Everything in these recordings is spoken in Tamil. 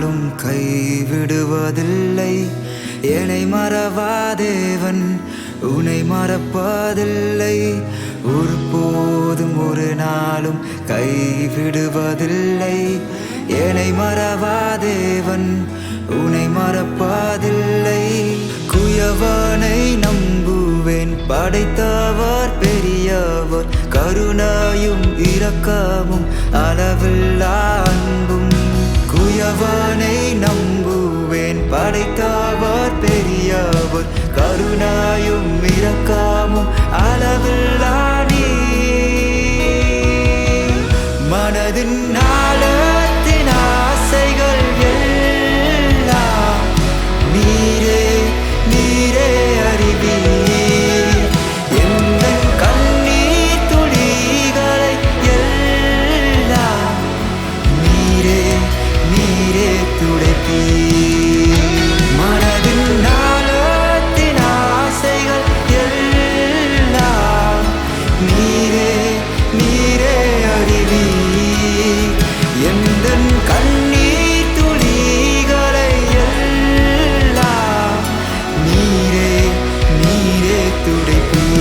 நாளும் கைவிடுவதில்லை. என்னை மறவாதேவன் உன்னை மறப்பதில்லை. ஒருபோதும் ஒரு நாளும் கைவிடுவதில்லை. என்னை மறவாதேவன் உன்னை மறப்பதில்லை. குயவனை நம்புவேன், படைத்தவர் பெரியவர், கருணையும் இரக்கமும் அளவில்லா அன்பும். குயவனை நம்புவேன், படைத்தவர் பெரியவர், கருணையும் இரக்கமும் அளவில்லா நீர். மனதின் ஆழத்தின் ஆசைகள் எல்லாம் நீரே நீரே அறிவீர். எந்தன் கண்ணீர் துளிகளை எல்லாம் நீரே நீரே துடைப்பீர். மனதின் ஆழத்தின் ஆசைகள் எல்லாம் நீரே நீரே அறிவீர். எந்தன் கண்ணீர் துளிகளை எல்லாம் நீரே நீரே துடைப்பீர்.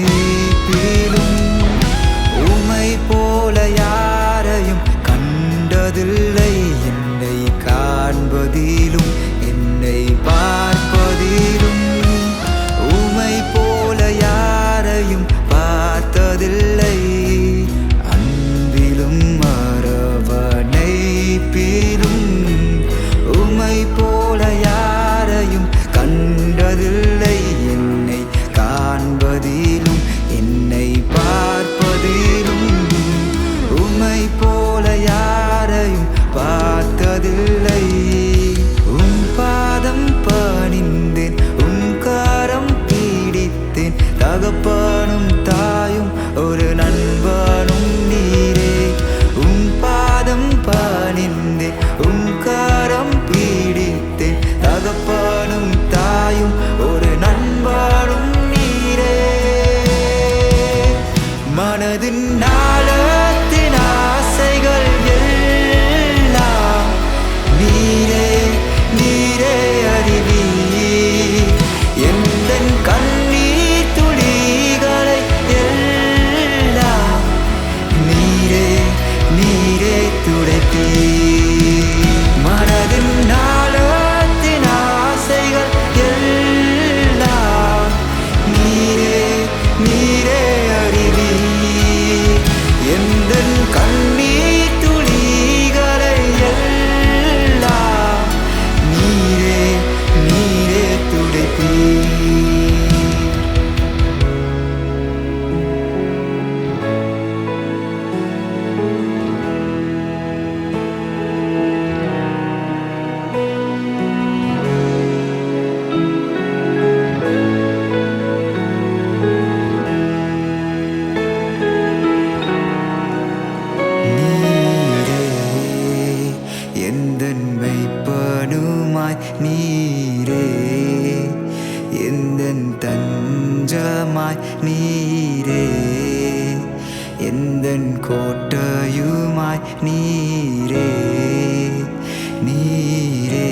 அரவணைப்பிலும் உம்மை போல யாரையும் கண்டதில்லை. என்னை காண்பதிலும் என்னை பார்ப்பதிலும் உம்மை போல யாரையும் பார்த்ததில்லை. அன்பிலும் அரவணைப்பிலும் உம்மை போல யாரையும் கண்டதில்லை. என்னை காண்பதிலும் என்னை பார்ப்பதிலும் உம்மை போல யாரையும் பார்த்ததில்லை. உம் பாதம் பணிந்தேன், உம் கரம் பிடித்தேன், தகப்பனும் தாயும் ஒரு நண்பனும் நீரே. உம் பாதம் பணிந்தேன், உம் கரம் பிடித்தேன், தகப்பனும் தாயும் ஒரு நண்பனும் நீரே. மனதின் ஆழத்தின் ஆசைகள் எல்லாம் நீரே நீரே அறிவீர். எந்தன் கண்ணீர் துளிகளை எல்லாம் நீரே நீரே துடைப்பீர். மனதின் ஆழத்தின் ஆசைகள் எல்லாம் நீரே நீரே அறிவீர். எந்தன் கண்ணீர் துளிகளை எல்லாம் நீரே நீரே துடைப்பீர். எந்தன் மெய்ப்பனுமாய் நீரே, எந்தன் தஞ்சமாய் நீரே, எந்தன் கோட்டையுமாய் நீரே நீரே.